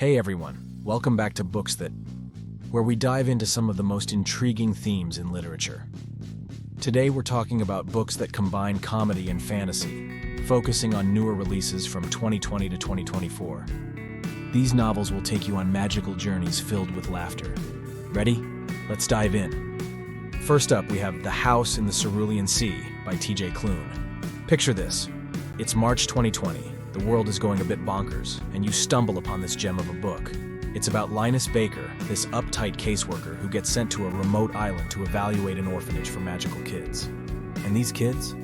Hey everyone, welcome back to Books That, where we dive into some of the most intriguing themes in literature. Today we're talking about books that combine comedy and fantasy, focusing on newer releases from 2020 to 2024. These novels will take you on magical journeys filled with laughter. Ready? Let's dive in. First up, we have The House in the Cerulean Sea by T.J. Klune. Picture this. It's March 2020. The world is going a bit bonkers, and you stumble upon this gem of a book. It's about Linus Baker, this uptight caseworker who gets sent to a remote island to evaluate an orphanage for magical kids. And these kids?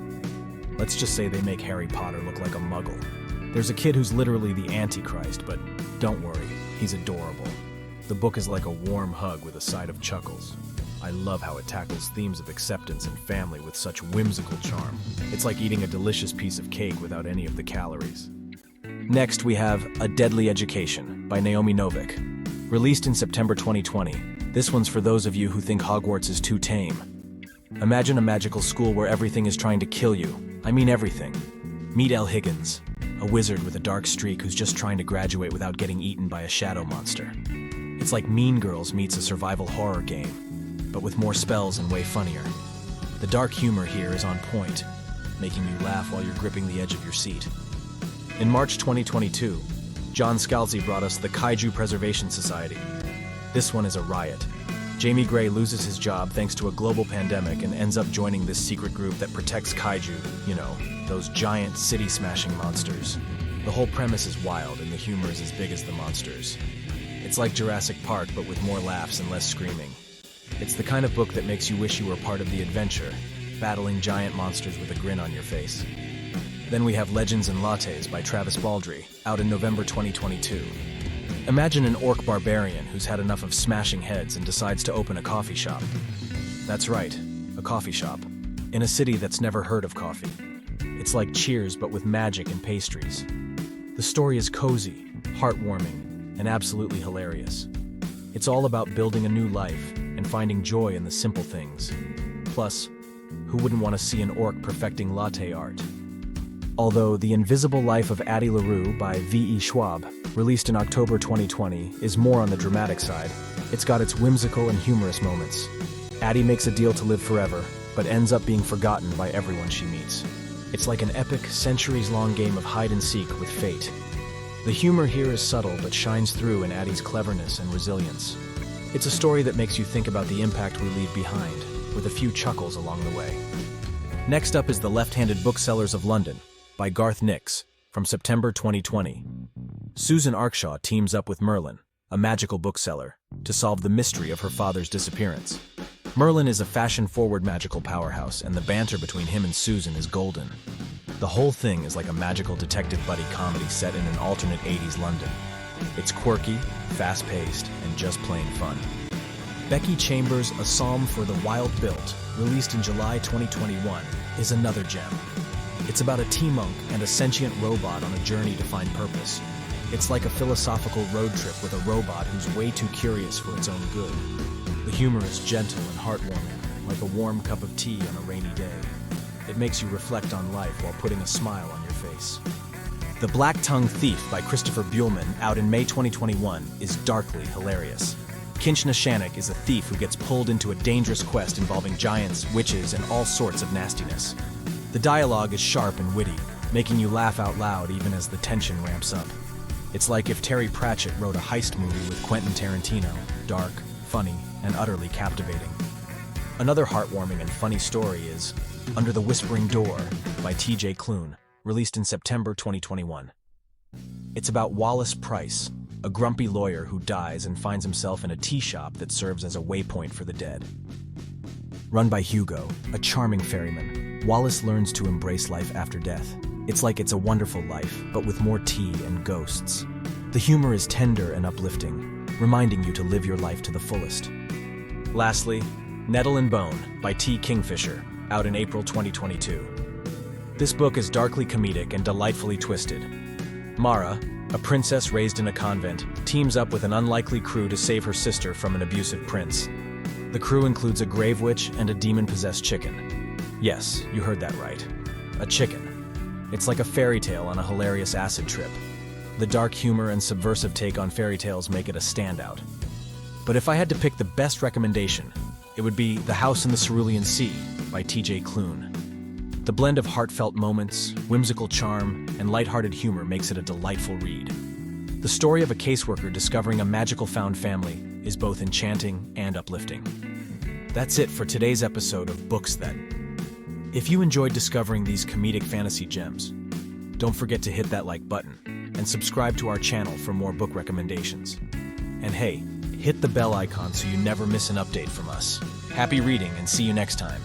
Let's just say they make Harry Potter look like a muggle. There's a kid who's literally the Antichrist, but don't worry, he's adorable. The book is like a warm hug with a side of chuckles. I love how it tackles themes of acceptance and family with such whimsical charm. It's like eating a delicious piece of cake without any of the calories. Next, we have A Deadly Education by Naomi Novik. Released in September 2020, this one's for those of you who think Hogwarts is too tame. Imagine a magical school where everything is trying to kill you. I mean everything. Meet Elle Higgins, a wizard with a dark streak who's just trying to graduate without getting eaten by a shadow monster. It's like Mean Girls meets a survival horror game, but with more spells and way funnier. The dark humor here is on point, making you laugh while you're gripping the edge of your seat. In March 2022, John Scalzi brought us the Kaiju Preservation Society. This one is a riot. Jamie Gray loses his job thanks to a global pandemic and ends up joining this secret group that protects kaiju, those giant city-smashing monsters. The whole premise is wild and the humor is as big as the monsters. It's like Jurassic Park, but with more laughs and less screaming. It's the kind of book that makes you wish you were part of the adventure, battling giant monsters with a grin on your face. Then we have Legends and Lattes by Travis Baldree, out in November 2022. Imagine an orc barbarian who's had enough of smashing heads and decides to open a coffee shop. That's right, a coffee shop, in a city that's never heard of coffee. It's like Cheers, but with magic and pastries. The story is cozy, heartwarming, and absolutely hilarious. It's all about building a new life and finding joy in the simple things. Plus, who wouldn't want to see an orc perfecting latte art? Although The Invisible Life of Addie LaRue by V.E. Schwab, released in October 2020, is more on the dramatic side, it's got its whimsical and humorous moments. Addie makes a deal to live forever, but ends up being forgotten by everyone she meets. It's like an epic, centuries-long game of hide-and-seek with fate. The humor here is subtle but shines through in Addie's cleverness and resilience. It's a story that makes you think about the impact we leave behind, with a few chuckles along the way. Next up is The Left-Handed Booksellers of London by Garth Nix, from September 2020. Susan Arkshaw teams up with Merlin, a magical bookseller, to solve the mystery of her father's disappearance. Merlin is a fashion-forward magical powerhouse, and the banter between him and Susan is golden. The whole thing is like a magical detective buddy comedy set in an alternate 80s London. It's quirky, fast-paced, and just plain fun. Becky Chambers' A Psalm for the Wild Built, released in July 2021, is another gem. It's about a tea monk and a sentient robot on a journey to find purpose. It's like a philosophical road trip with a robot who's way too curious for its own good. The humor is gentle and heartwarming, like a warm cup of tea on a rainy day. It makes you reflect on life while putting a smile on your face. The Black-Tongued Thief by Christopher Buehlman, out in May 2021, is darkly hilarious. Kinchna Shanik is a thief who gets pulled into a dangerous quest involving giants, witches, and all sorts of nastiness. The dialogue is sharp and witty, making you laugh out loud even as the tension ramps up. It's like if Terry Pratchett wrote a heist movie with Quentin Tarantino, dark, funny, and utterly captivating. Another heartwarming and funny story is Under the Whispering Door by T.J. Klune, released in September 2021. It's about Wallace Price, a grumpy lawyer who dies and finds himself in a tea shop that serves as a waypoint for the dead. Run by Hugo, a charming ferryman, Wallace learns to embrace life after death. It's like It's a Wonderful Life, but with more tea and ghosts. The humor is tender and uplifting, reminding you to live your life to the fullest. Lastly, Nettle and Bone by T. Kingfisher, out in April 2022. This book is darkly comedic and delightfully twisted. Mara, a princess raised in a convent, teams up with an unlikely crew to save her sister from an abusive prince. The crew includes a grave witch and a demon-possessed chicken. Yes, you heard that right. A chicken. It's like a fairy tale on a hilarious acid trip. The dark humor and subversive take on fairy tales make it a standout. But if I had to pick the best recommendation, it would be The House in the Cerulean Sea by T.J. Klune. The blend of heartfelt moments, whimsical charm, and lighthearted humor makes it a delightful read. The story of a caseworker discovering a magical found family is both enchanting and uplifting. That's it for today's episode of Books That. If you enjoyed discovering these comedic fantasy gems, don't forget to hit that like button and subscribe to our channel for more book recommendations. And hey, hit the bell icon so you never miss an update from us. Happy reading and see you next time.